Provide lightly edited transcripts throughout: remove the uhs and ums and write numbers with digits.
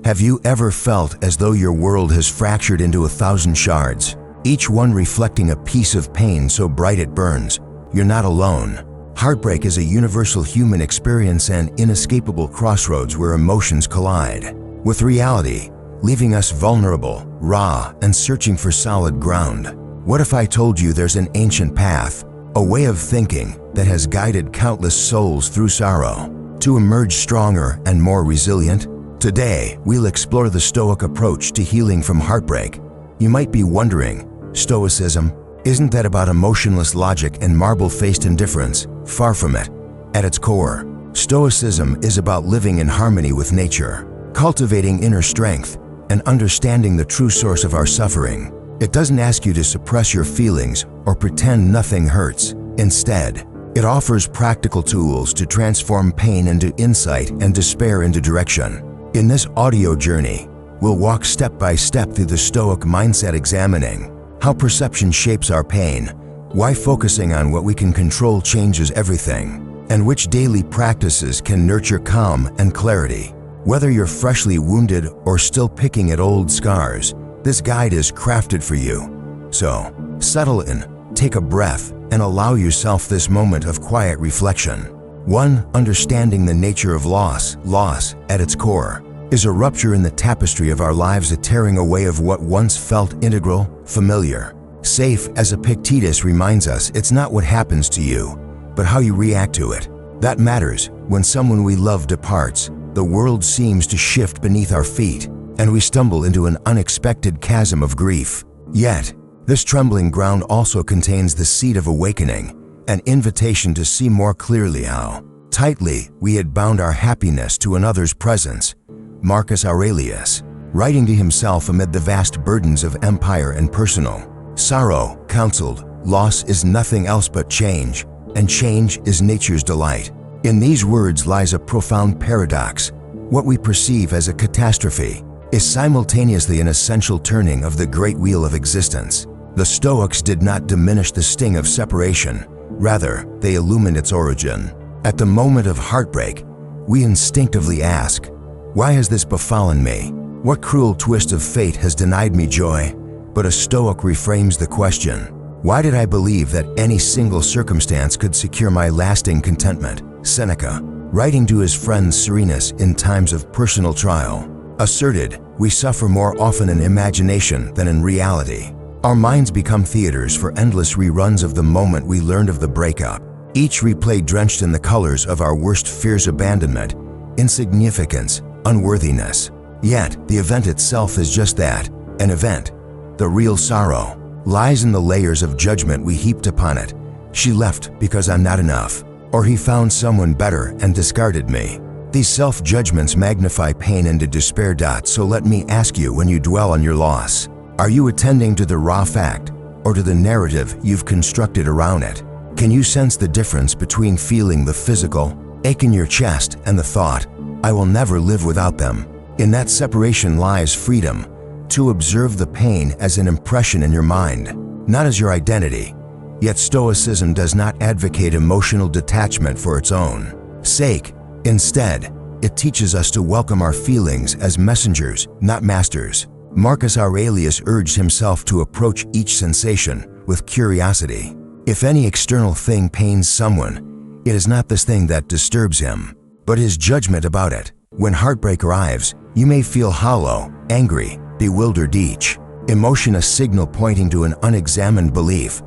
Have you ever felt as though your world has fractured into 1,000 shards, each one reflecting a piece of pain so bright it burns? You're not alone. Heartbreak is a universal human experience and inescapable crossroads where emotions collide with reality, leaving us vulnerable, raw, and searching for solid ground. What if I told you there's an ancient path, a way of thinking that has guided countless souls through sorrow to emerge stronger and more resilient? Today, we'll explore the Stoic approach to healing from heartbreak. You might be wondering, Stoicism, isn't that about emotionless logic and marble-faced indifference? Far from it. At its core, Stoicism is about living in harmony with nature, cultivating inner strength, and understanding the true source of our suffering. It doesn't ask you to suppress your feelings or pretend nothing hurts. Instead, it offers practical tools to transform pain into insight and despair into direction. In this audio journey, we'll walk step by step through the Stoic mindset, examining how perception shapes our pain, why focusing on what we can control changes everything, and which daily practices can nurture calm and clarity. Whether you're freshly wounded or still picking at old scars, this guide is crafted for you. So, settle in, take a breath, and allow yourself this moment of quiet reflection. 1. Understanding the nature of loss. Loss, at its core, is a rupture in the tapestry of our lives, a tearing away of what once felt integral, familiar, safe. As Epictetus reminds us, it's not what happens to you, but how you react to it that matters. When someone we love departs, the world seems to shift beneath our feet, and we stumble into an unexpected chasm of grief. Yet, this trembling ground also contains the seed of awakening, an invitation to see more clearly how tightly we had bound our happiness to another's presence. Marcus Aurelius, writing to himself amid the vast burdens of empire and personal sorrow, counseled, "Loss is nothing else but change, and change is nature's delight." In these words lies a profound paradox. What we perceive as a catastrophe is simultaneously an essential turning of the great wheel of existence. The Stoics did not diminish the sting of separation. Rather, they illumined its origin. At the moment of heartbreak, we instinctively ask, why has this befallen me? What cruel twist of fate has denied me joy? But a Stoic reframes the question, why did I believe that any single circumstance could secure my lasting contentment? Seneca, writing to his friend Serenus in times of personal trial, asserted, we suffer more often in imagination than in reality. Our minds become theaters for endless reruns of the moment we learned of the breakup, each replay drenched in the colors of our worst fears: abandonment, insignificance, unworthiness. Yet, the event itself is just that, an event. The real sorrow lies in the layers of judgment we heaped upon it. She left because I'm not enough, or he found someone better and discarded me. These self-judgments magnify pain into despair. So let me ask you, when you dwell on your loss, are you attending to the raw fact or to the narrative you've constructed around it? Can you sense the difference between feeling the physical ache in your chest and the thought, I will never live without them? In that separation lies freedom, to observe the pain as an impression in your mind, not as your identity. Yet Stoicism does not advocate emotional detachment for its own sake. Instead, it teaches us to welcome our feelings as messengers, not masters. Marcus Aurelius urged himself to approach each sensation with curiosity. If any external thing pains someone, it is not this thing that disturbs him, but his judgment about it. When heartbreak arrives, you may feel hollow, angry, bewildered, each emotion a signal pointing to an unexamined belief.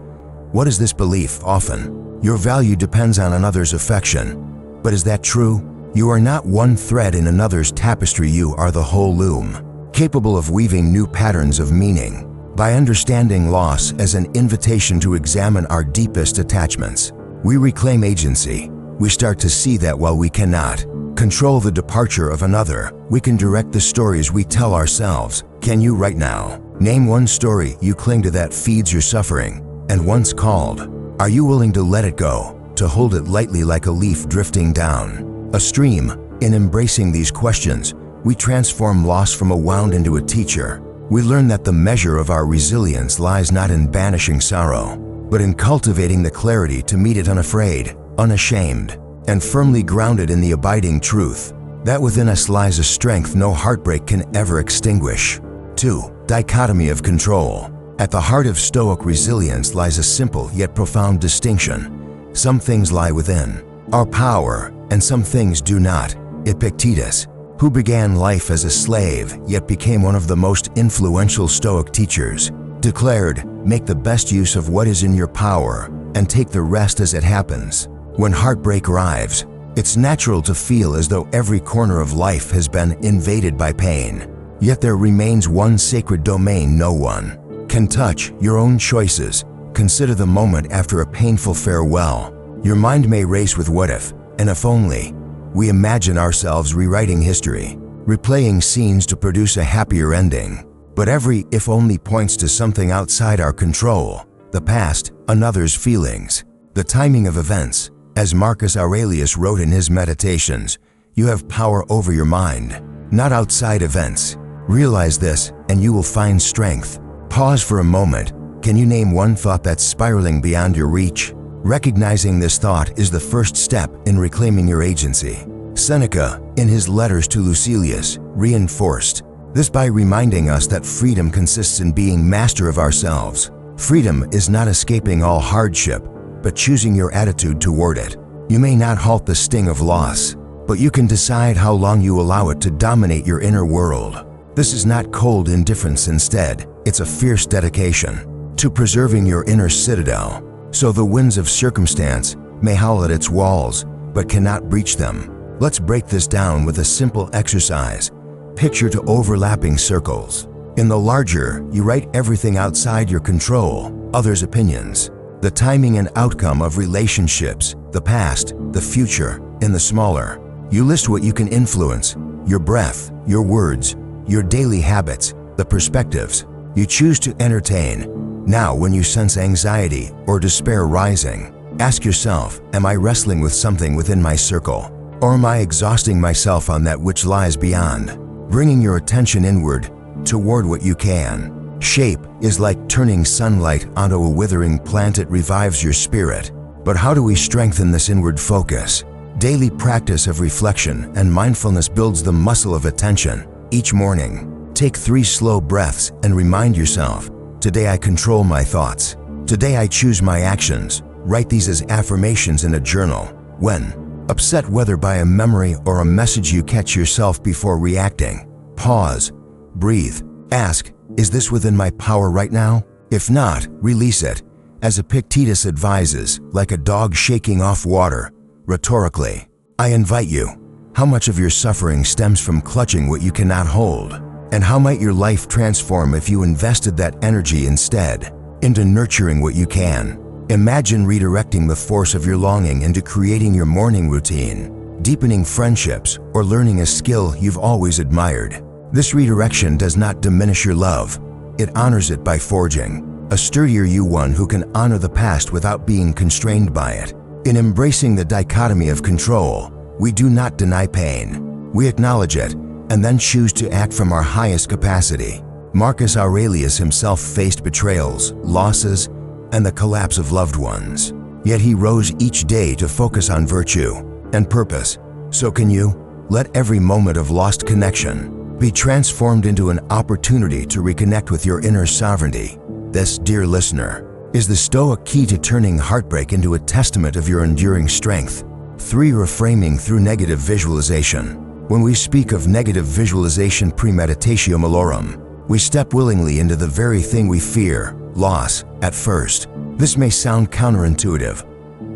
What is this belief? Often, your value depends on another's affection. But is that true? You are not one thread in another's tapestry, you are the whole loom, capable of weaving new patterns of meaning. By understanding loss as an invitation to examine our deepest attachments, we reclaim agency. We start to see that while we cannot control the departure of another, we can direct the stories we tell ourselves. Can you right now name one story you cling to that feeds your suffering and once called? Are you willing to let it go, to hold it lightly like a leaf drifting down a stream? In embracing these questions, we transform loss from a wound into a teacher. We learn that the measure of our resilience lies not in banishing sorrow, but in cultivating the clarity to meet it unafraid, unashamed, and firmly grounded in the abiding truth. that within us lies a strength no heartbreak can ever extinguish. 2. Dichotomy of Control. At the heart of Stoic resilience lies a simple yet profound distinction. Some things lie within our power, and some things do not. Epictetus, who began life as a slave yet became one of the most influential Stoic teachers, declared, "Make the best use of what is in your power, and take the rest as it happens." When heartbreak arrives, it's natural to feel as though every corner of life has been invaded by pain. Yet there remains one sacred domain no one can touch: your own choices. Consider the moment after a painful farewell. Your mind may race with what if, and if only. We imagine ourselves rewriting history, replaying scenes to produce a happier ending. But every if only points to something outside our control: the past, another's feelings, the timing of events. As Marcus Aurelius wrote in his Meditations, you have power over your mind, not outside events. Realize this, and you will find strength. Pause for a moment. Can you name one thought that's spiraling beyond your reach? Recognizing this thought is the first step in reclaiming your agency. Seneca, in his letters to Lucilius, reinforced this by reminding us that freedom consists in being master of ourselves. Freedom is not escaping all hardship, but choosing your attitude toward it. You may not halt the sting of loss, but you can decide how long you allow it to dominate your inner world. This is not cold indifference. Instead, it's a fierce dedication to preserving your inner citadel, so the winds of circumstance may howl at its walls, but cannot breach them. Let's break this down with a simple exercise. Picture two overlapping circles. In the larger, you write everything outside your control: others' opinions, the timing and outcome of relationships, the past, the future. In the smaller, you list what you can influence: your breath, your words, your daily habits, the perspectives you choose to entertain. Now, when you sense anxiety or despair rising, ask yourself, am I wrestling with something within my circle? Or am I exhausting myself on that which lies beyond? Bringing your attention inward, toward what you can shape, is like turning sunlight onto a withering plant. It revives your spirit. But how do we strengthen this inward focus? Daily practice of reflection and mindfulness builds the muscle of attention. Each morning, take 3 slow breaths and remind yourself, today I control my thoughts. Today I choose my actions. Write these as affirmations in a journal. When upset, whether by a memory or a message, you catch yourself before reacting. Pause, breathe, ask, is this within my power right now? If not, release it. As Epictetus advises, like a dog shaking off water. Rhetorically, I invite you, how much of your suffering stems from clutching what you cannot hold? And how might your life transform if you invested that energy instead into nurturing what you can? Imagine redirecting the force of your longing into creating your morning routine, deepening friendships, or learning a skill you've always admired. This redirection does not diminish your love. It honors it by forging a sturdier you, one who can honor the past without being constrained by it. In embracing the dichotomy of control, we do not deny pain. We acknowledge it and then choose to act from our highest capacity. Marcus Aurelius himself faced betrayals, losses, and the collapse of loved ones. Yet he rose each day to focus on virtue and purpose. So can you? Let every moment of lost connection be transformed into an opportunity to reconnect with your inner sovereignty. This, dear listener, is the Stoic key to turning heartbreak into a testament of your enduring strength. 3. Reframing through negative visualization. When we speak of negative visualization, premeditatio malorum, we step willingly into the very thing we fear, loss. At first, this may sound counterintuitive.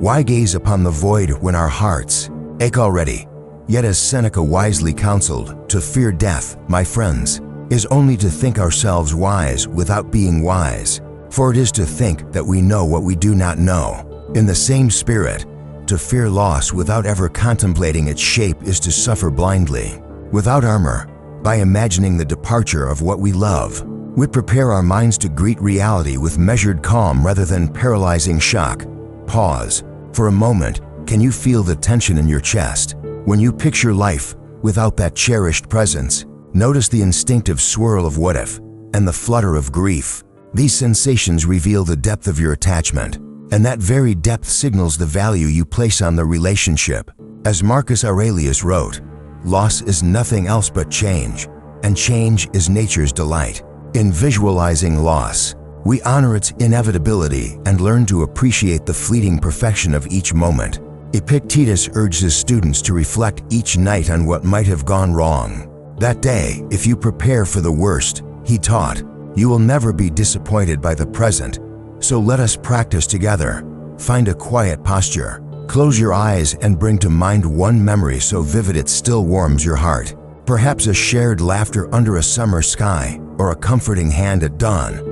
Why gaze upon the void when our hearts ache already? Yet as Seneca wisely counseled, to fear death, my friends, is only to think ourselves wise without being wise. For it is to think that we know what we do not know. In the same spirit, to fear loss without ever contemplating its shape is to suffer blindly, without armor. By imagining the departure of what we love, we prepare our minds to greet reality with measured calm rather than paralyzing shock. Pause. For a moment, can you feel the tension in your chest? When you picture life without that cherished presence, notice the instinctive swirl of what if and the flutter of grief. These sensations reveal the depth of your attachment, and that very depth signals the value you place on the relationship. As Marcus Aurelius wrote, loss is nothing else but change, and change is nature's delight. In visualizing loss, we honor its inevitability and learn to appreciate the fleeting perfection of each moment. Epictetus urged his students to reflect each night on what might have gone wrong. That day, if you prepare for the worst, he taught, you will never be disappointed by the present. So let us practice together. Find a quiet posture. Close your eyes and bring to mind one memory so vivid it still warms your heart. Perhaps a shared laughter under a summer sky or a comforting hand at dawn.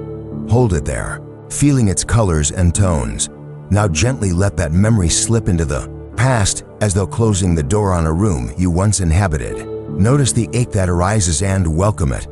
Hold it there, feeling its colors and tones. Now gently let that memory slip into the past as though closing the door on a room you once inhabited. Notice the ache that arises and welcome it,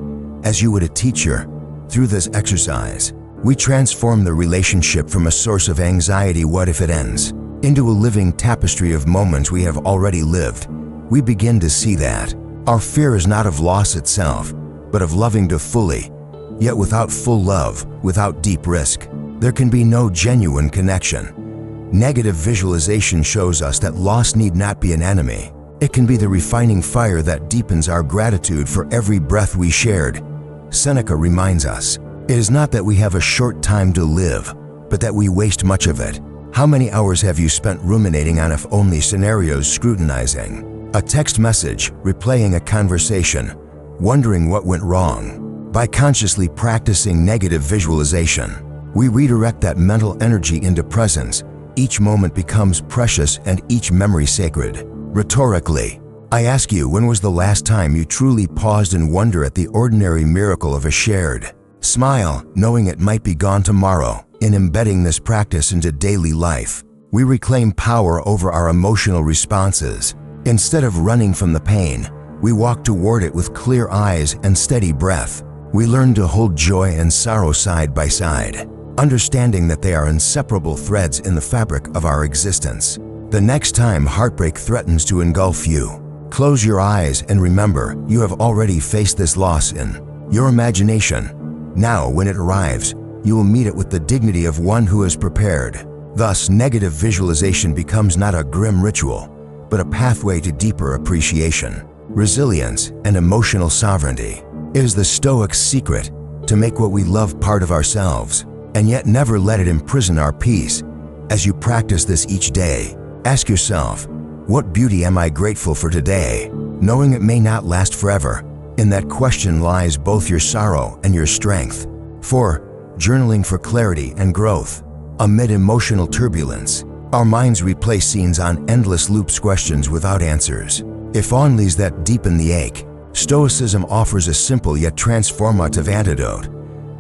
as you would a teacher. Through this exercise, we transform the relationship from a source of anxiety, what if it ends, into a living tapestry of moments we have already lived. We begin to see that our fear is not of loss itself, but of loving too fully. Yet without full love, without deep risk, there can be no genuine connection. Negative visualization shows us that loss need not be an enemy. It can be the refining fire that deepens our gratitude for every breath we shared. Seneca reminds us, it is not that we have a short time to live, but that we waste much of it. How many hours have you spent ruminating on if-only scenarios, scrutinizing a text message, replaying a conversation, wondering what went wrong? By consciously practicing negative visualization, we redirect that mental energy into presence. Each moment becomes precious and each memory sacred. Rhetorically, I ask you, when was the last time you truly paused in wonder at the ordinary miracle of a shared smile, knowing it might be gone tomorrow? In embedding this practice into daily life, we reclaim power over our emotional responses. Instead of running from the pain, we walk toward it with clear eyes and steady breath. We learn to hold joy and sorrow side by side, understanding that they are inseparable threads in the fabric of our existence. The next time heartbreak threatens to engulf you, close your eyes and remember you have already faced this loss in your imagination. Now, when it arrives, you will meet it with the dignity of one who is prepared. Thus, negative visualization becomes not a grim ritual, but a pathway to deeper appreciation, resilience, and emotional sovereignty. It is the Stoic's secret to make what we love part of ourselves, and yet never let it imprison our peace. As you practice this each day, ask yourself, what beauty am I grateful for today? Knowing it may not last forever, in that question lies both your sorrow and your strength. 4. Journaling for clarity and growth. Amid emotional turbulence, our minds replay scenes on endless loops, questions without answers. If onlys that deepen the ache, Stoicism offers a simple yet transformative antidote.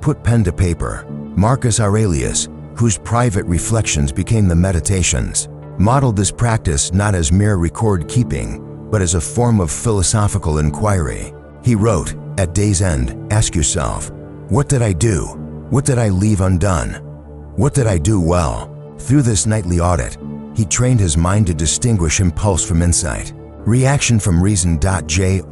Put pen to paper. Marcus Aurelius, whose private reflections became the meditations, modeled this practice not as mere record-keeping, but as a form of philosophical inquiry. He wrote, at day's end, ask yourself, what did I do? What did I leave undone? What did I do well? Through this nightly audit, he trained his mind to distinguish impulse from insight, reaction from reason. Journaling,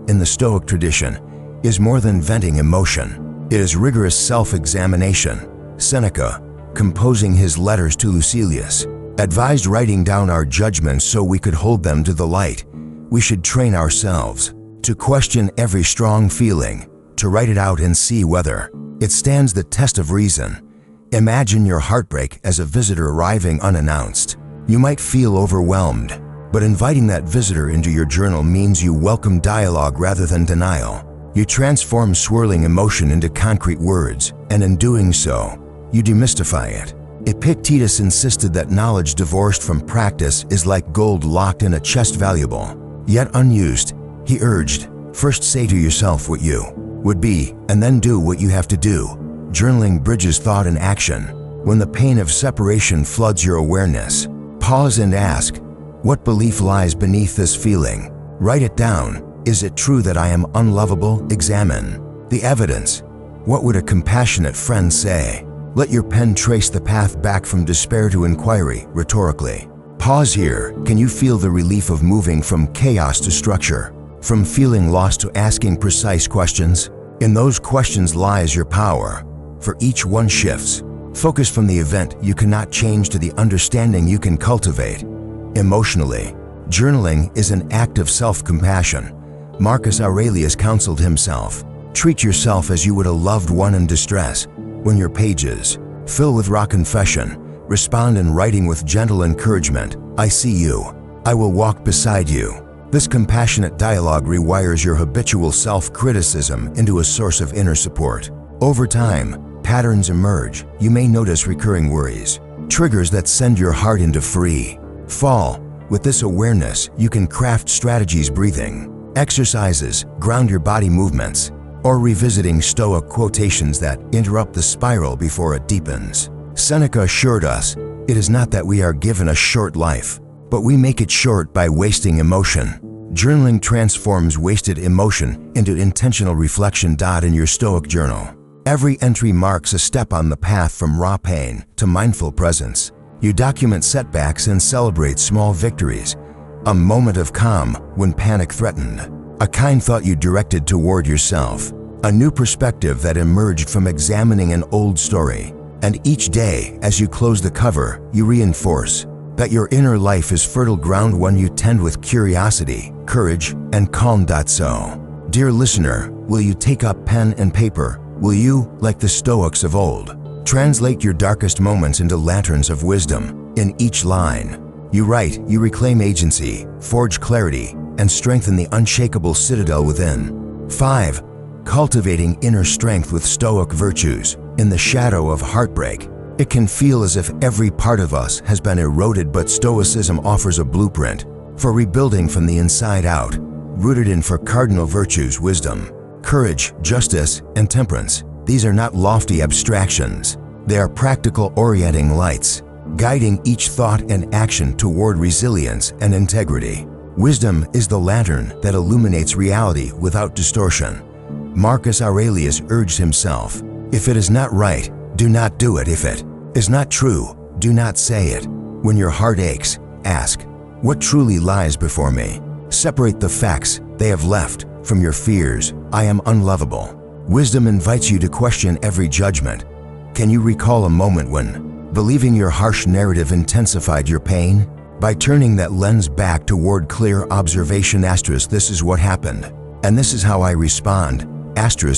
in the Stoic tradition, is more than venting emotion. It is rigorous self-examination. Seneca, composing his letters to Lucilius, advised writing down our judgments so we could hold them to the light. We should train ourselves to question every strong feeling, to write it out and see whether it stands the test of reason. Imagine your heartbreak as a visitor arriving unannounced. You might feel overwhelmed, but inviting that visitor into your journal means you welcome dialogue rather than denial. You transform swirling emotion into concrete words, and in doing so, you demystify it. Epictetus insisted that knowledge divorced from practice is like gold locked in a chest, valuable, yet unused. He urged, first say to yourself what you would be, and then do what you have to do. Journaling bridges thought and action. When the pain of separation floods your awareness, pause and ask, what belief lies beneath this feeling? Write it down. Is it true that I am unlovable? Examine the evidence. What would a compassionate friend say? Let your pen trace the path back from despair to inquiry. Rhetorically, pause here. Can you feel the relief of moving from chaos to structure? From feeling lost to asking precise questions? In those questions lies your power, for each one shifts focus from the event you cannot change to the understanding you can cultivate. Emotionally, Journaling is an act of self-compassion. Marcus Aurelius counseled himself, treat yourself as you would a loved one in distress. When your pages fill with raw confession, respond in writing with gentle encouragement. I see you. I will walk beside you. This compassionate dialogue rewires your habitual self-criticism into a source of inner support. Over time, patterns emerge. You may notice recurring worries, triggers that send your heart into free fall. With this awareness, you can craft strategies, breathing exercises, ground your body movements, or revisiting Stoic quotations that interrupt the spiral before it deepens. Seneca assured us, it is not that we are given a short life, but we make it short by wasting emotion. Journaling transforms wasted emotion into intentional reflection. In your Stoic journal, every entry marks a step on the path from raw pain to mindful presence. You document setbacks and celebrate small victories. A moment of calm when panic threatened. A kind thought you directed toward yourself. A new perspective that emerged from examining an old story. And each day, as you close the cover, you reinforce that your inner life is fertile ground, one you tend with curiosity, courage, and calm. So, dear listener, will you take up pen and paper? Will you, like the Stoics of old, translate your darkest moments into lanterns of wisdom? In each line you write, you reclaim agency, forge clarity, and strengthen the unshakable citadel within. 5. Cultivating inner strength with Stoic virtues. In the shadow of heartbreak, it can feel as if every part of us has been eroded, but Stoicism offers a blueprint for rebuilding from the inside out, rooted in four cardinal virtues: wisdom, courage, justice, and temperance. These are not lofty abstractions. They are practical orienting lights, guiding each thought and action toward resilience and integrity. Wisdom is the lantern that illuminates reality without distortion. Marcus Aurelius urged himself, if it is not right, do not do it. If it is not true, do not say it. When your heart aches, ask, what truly lies before me? Separate the facts they have left from your fears. I am unlovable. Wisdom invites you to question every judgment. Can you recall a moment when believing your harsh narrative intensified your pain? By turning that lens back toward clear observation, this is what happened, and this is how I respond.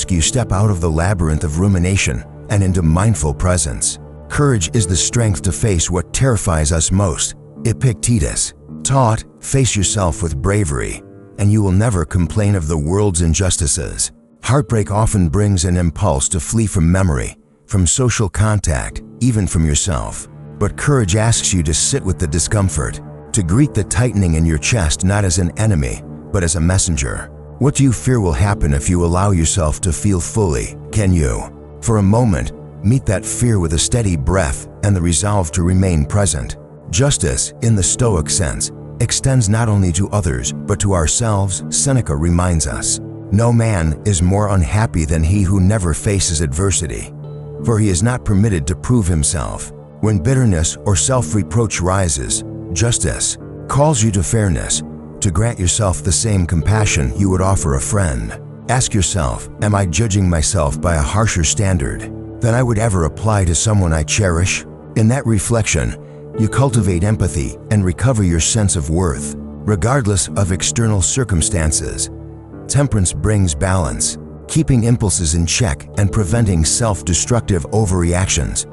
You step out of the labyrinth of rumination and into mindful presence. Courage is the strength to face what terrifies us most. Epictetus taught, face yourself with bravery, and you will never complain of the world's injustices. Heartbreak often brings an impulse to flee from memory, from social contact, even from yourself. But courage asks you to sit with the discomfort, to greet the tightening in your chest not as an enemy, but as a messenger. What do you fear will happen if you allow yourself to feel fully? Can you, for a moment, meet that fear with a steady breath and the resolve to remain present? Justice, in the Stoic sense, extends not only to others, but to ourselves. Seneca reminds us, no man is more unhappy than he who never faces adversity, for he is not permitted to prove himself. When bitterness or self-reproach rises, justice calls you to fairness, to grant yourself the same compassion you would offer a friend. Ask yourself, am I judging myself by a harsher standard than I would ever apply to someone I cherish? In that reflection, you cultivate empathy and recover your sense of worth, regardless of external circumstances. Temperance brings balance, keeping impulses in check and preventing self-destructive overreactions.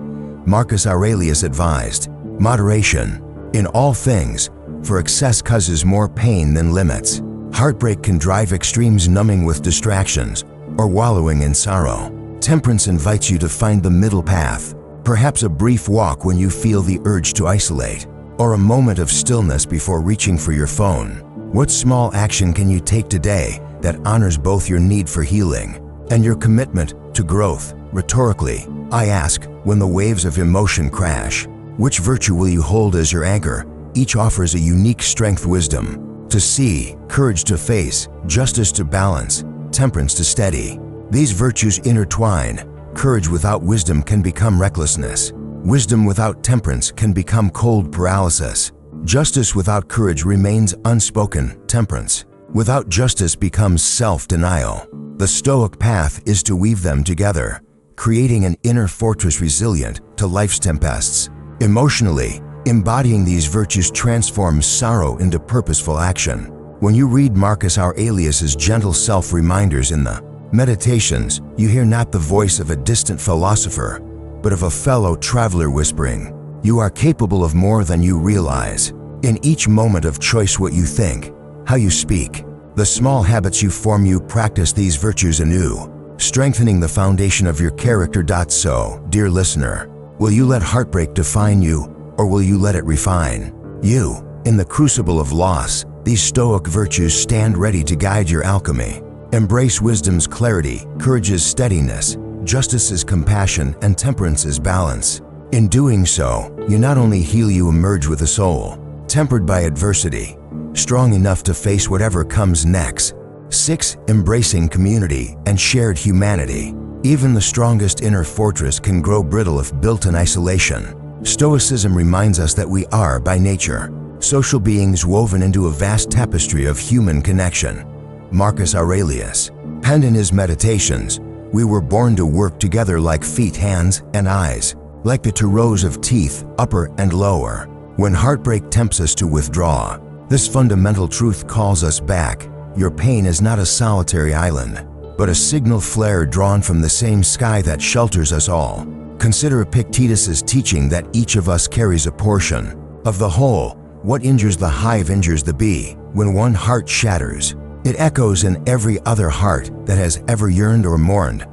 Marcus Aurelius advised, moderation in all things, for excess causes more pain than limits. Heartbreak can drive extremes, numbing with distractions or wallowing in sorrow. Temperance invites you to find the middle path, perhaps a brief walk when you feel the urge to isolate, or a moment of stillness before reaching for your phone. What small action can you take today that honors both your need for healing and your commitment to growth? Rhetorically, I ask, when the waves of emotion crash, which virtue will you hold as your anchor? Each offers a unique strength: wisdom to see, courage to face, justice to balance, temperance to steady. These virtues intertwine. Courage without wisdom can become recklessness. Wisdom without temperance can become cold paralysis. Justice without courage remains unspoken. Temperance without justice becomes self-denial. The Stoic path is to weave them together, creating an inner fortress resilient to life's tempests. Emotionally, Embodying these virtues transforms sorrow into purposeful action. When you read Marcus Aurelius's gentle self-reminders in the Meditations, you hear not the voice of a distant philosopher, but of a fellow traveler whispering, "You are capable of more than you realize." In each moment of choice, what you think, how you speak, the small habits you form, you practice these virtues anew, strengthening the foundation of your character. So, dear listener, will you let heartbreak define you, or will you let it refine you? In the crucible of loss, these Stoic virtues stand ready to guide your alchemy. Embrace wisdom's clarity, courage's steadiness, justice's compassion, and temperance's balance. In doing so, you not only heal, you emerge with a soul tempered by adversity, strong enough to face whatever comes next. 6. Embracing community and shared humanity. Even the strongest inner fortress can grow brittle if built in isolation. Stoicism reminds us that we are, by nature, social beings woven into a vast tapestry of human connection. Marcus Aurelius penned in his Meditations, "We were born to work together like feet, hands, and eyes, like the two rows of teeth, upper and lower." When heartbreak tempts us to withdraw, this fundamental truth calls us back. Your pain is not a solitary island, but a signal flare drawn from the same sky that shelters us all. Consider Epictetus's teaching that each of us carries a portion of the whole. What injures the hive injures the bee. When one heart shatters, it echoes in every other heart that has ever yearned or mourned.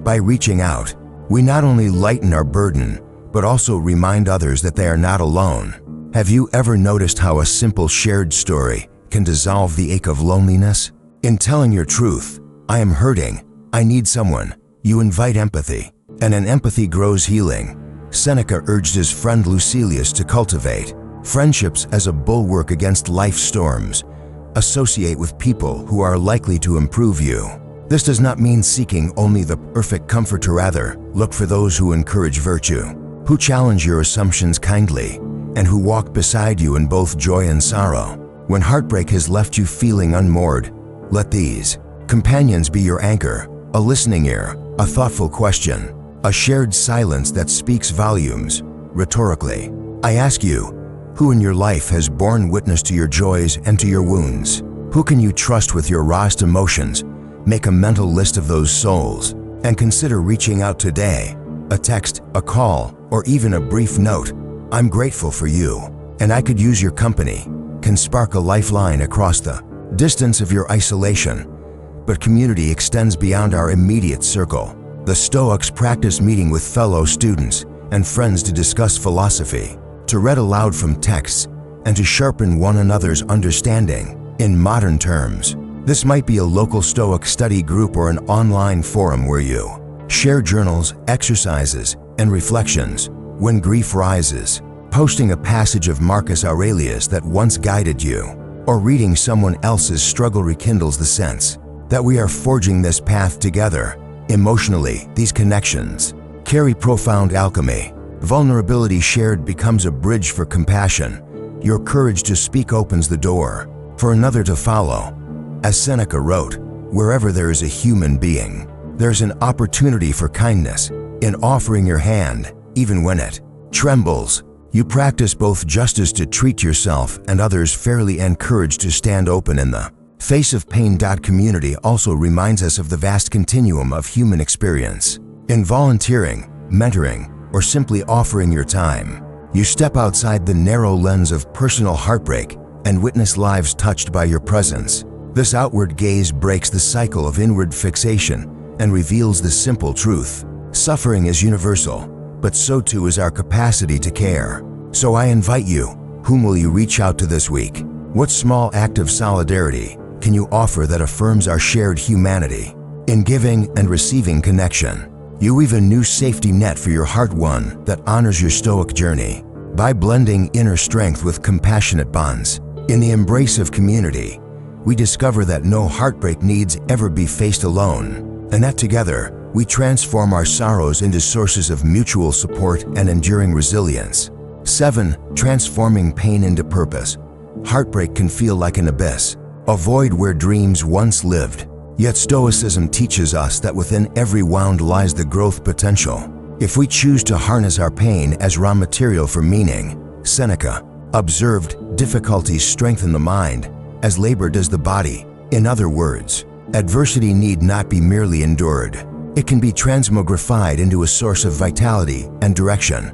By reaching out, we not only lighten our burden, but also remind others that they are not alone. Have you ever noticed how a simple shared story can dissolve the ache of loneliness? In telling your truth, "I am hurting, I need someone," you invite empathy, and in empathy grows healing. Seneca urged his friend Lucilius to cultivate friendships as a bulwark against life's storms. Associate with people who are likely to improve you. This does not mean seeking only the perfect comforter. Rather, look for those who encourage virtue, who challenge your assumptions kindly, and who walk beside you in both joy and sorrow. When heartbreak has left you feeling unmoored, let these companions be your anchor: a listening ear, a thoughtful question, a shared silence that speaks volumes. Rhetorically, I ask you, who in your life has borne witness to your joys and to your wounds? Who can you trust with your rawest emotions? Make a mental list of those souls and consider reaching out today. A text, a call, or even a brief note. "I'm grateful for you, and I could use your company," can spark a lifeline across the distance of your isolation. But community extends beyond our immediate circle. The Stoics practice meeting with fellow students and friends to discuss philosophy, to read aloud from texts, and to sharpen one another's understanding. In modern terms, this might be a local Stoic study group or an online forum where you share journals, exercises, and reflections. When grief rises, posting a passage of Marcus Aurelius that once guided you, or reading someone else's struggle rekindles the sense that we are forging this path together. Emotionally, these connections carry profound alchemy. Vulnerability shared becomes a bridge for compassion. Your courage to speak opens the door for another to follow. As Seneca wrote, "Wherever there is a human being, there's an opportunity for kindness. In offering your hand, even when it trembles, you practice both justice to treat yourself and others fairly and courage to stand open in the face of pain." Community also reminds us of the vast continuum of human experience. In volunteering, mentoring, or simply offering your time, you step outside the narrow lens of personal heartbreak and witness lives touched by your presence. This outward gaze breaks the cycle of inward fixation and reveals the simple truth: suffering is universal, but so too is our capacity to care. So I invite you, whom will you reach out to this week? What small act of solidarity can you offer that affirms our shared humanity? In giving and receiving connection, you weave a new safety net for your heart, one that honors your Stoic journey. By blending inner strength with compassionate bonds, in the embrace of community, we discover that no heartbreak needs ever be faced alone, and that together, we transform our sorrows into sources of mutual support and enduring resilience. 7. Transforming pain into purpose. Heartbreak can feel like an abyss, a void where dreams once lived. Yet Stoicism teaches us that within every wound lies the growth potential. If we choose to harness our pain as raw material for meaning, Seneca observed, difficulties strengthen the mind, as labor does the body. In other words, adversity need not be merely endured. It can be transmogrified into a source of vitality and direction.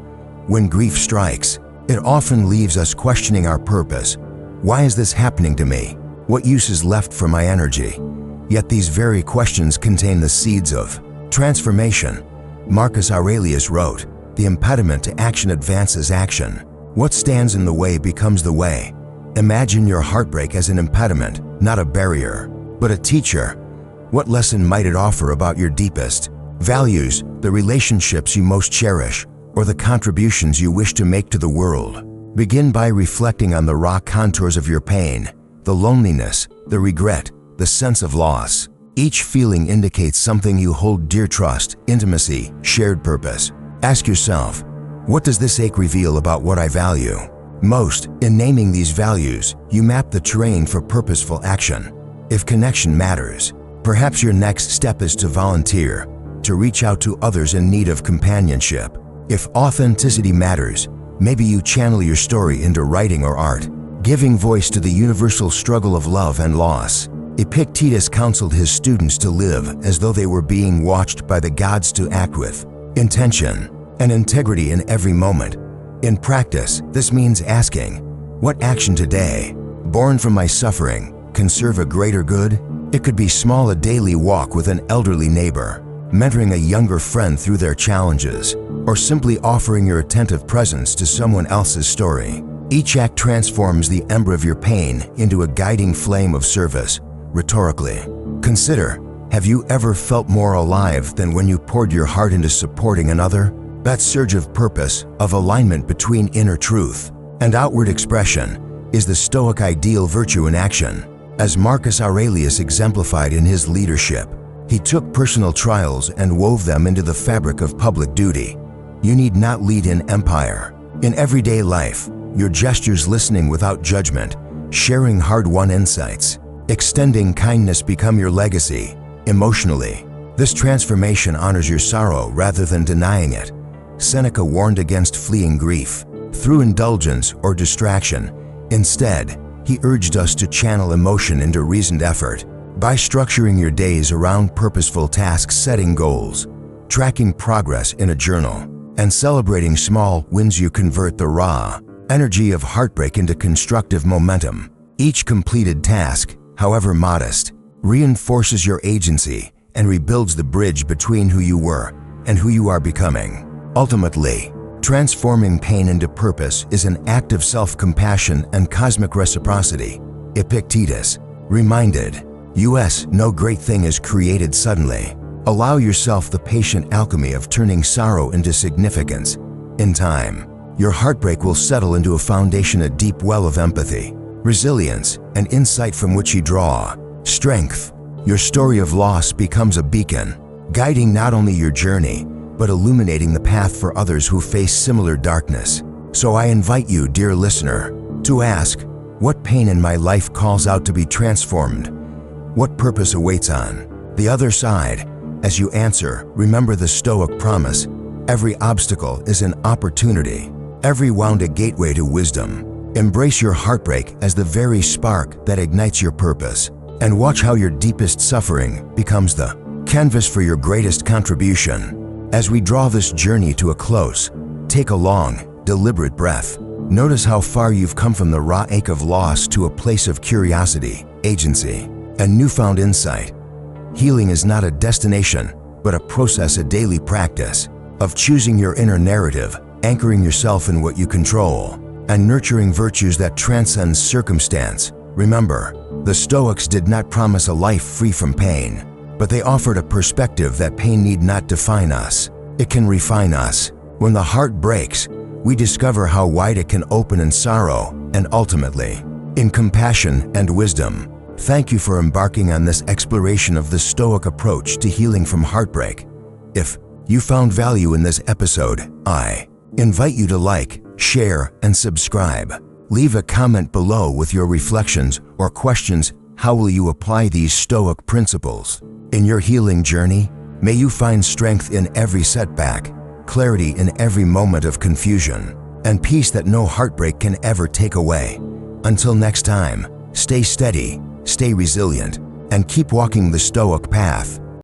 When grief strikes, it often leaves us questioning our purpose. Why is this happening to me? What use is left for my energy? Yet these very questions contain the seeds of transformation. Marcus Aurelius wrote, "The impediment to action advances action. What stands in the way becomes the way." Imagine your heartbreak as an impediment, not a barrier, but a teacher. What lesson might it offer about your deepest values, the relationships you most cherish, or the contributions you wish to make to the world? Begin by reflecting on the raw contours of your pain, the loneliness, the regret, the sense of loss. Each feeling indicates something you hold dear: trust, intimacy, shared purpose. Ask yourself, what does this ache reveal about what I value most? In naming these values, you map the terrain for purposeful action. If connection matters, perhaps your next step is to volunteer, to reach out to others in need of companionship. If authenticity matters, maybe you channel your story into writing or art, giving voice to the universal struggle of love and loss. Epictetus counseled his students to live as though they were being watched by the gods, to act with intention and integrity in every moment. In practice, this means asking, what action today, born from my suffering, can serve a greater good? It could be small: a daily walk with an elderly neighbor, mentoring a younger friend through their challenges, or simply offering your attentive presence to someone else's story. Each act transforms the ember of your pain into a guiding flame of service. Rhetorically, consider, have you ever felt more alive than when you poured your heart into supporting another? That surge of purpose, of alignment between inner truth and outward expression, is the Stoic ideal: virtue in action. As Marcus Aurelius exemplified in his leadership, he took personal trials and wove them into the fabric of public duty. You need not lead in empire. In everyday life, your gestures, listening without judgment, sharing hard-won insights, extending kindness become your legacy. Emotionally, this transformation honors your sorrow rather than denying it. Seneca warned against fleeing grief through indulgence or distraction. Instead, he urged us to channel emotion into reasoned effort. By structuring your days around purposeful tasks, setting goals, tracking progress in a journal, and celebrating small wins, you convert the raw energy of heartbreak into constructive momentum. Each completed task, however modest, reinforces your agency and rebuilds the bridge between who you were and who you are becoming. Ultimately, transforming pain into purpose is an act of self-compassion and cosmic reciprocity. Epictetus reminded us, no great thing is created suddenly. Allow yourself the patient alchemy of turning sorrow into significance. In time, your heartbreak will settle into a foundation, a deep well of empathy, resilience, and insight from which you draw strength. Your story of loss becomes a beacon, guiding not only your journey, but illuminating the path for others who face similar darkness. So I invite you, dear listener, to ask, what pain in my life calls out to be transformed? What purpose awaits on the other side? As you answer, remember the Stoic promise: every obstacle is an opportunity, every wound a gateway to wisdom. Embrace your heartbreak as the very spark that ignites your purpose, and watch how your deepest suffering becomes the canvas for your greatest contribution. As we draw this journey to a close, take a long, deliberate breath. Notice how far you've come from the raw ache of loss to a place of curiosity, agency, and newfound insight. Healing is not a destination, but a process, a daily practice of choosing your inner narrative, anchoring yourself in what you control, and nurturing virtues that transcend circumstance. Remember, the Stoics did not promise a life free from pain, but they offered a perspective that pain need not define us. It can refine us. When the heart breaks, we discover how wide it can open in sorrow and ultimately in compassion and wisdom. Thank you for embarking on this exploration of the Stoic approach to healing from heartbreak. If you found value in this episode, I invite you to like, share, and subscribe. Leave a comment below with your reflections or questions. How will you apply these Stoic principles in your healing journey? May you find strength in every setback, clarity in every moment of confusion, and peace that no heartbreak can ever take away. Until next time, stay steady, stay resilient, and keep walking the Stoic path.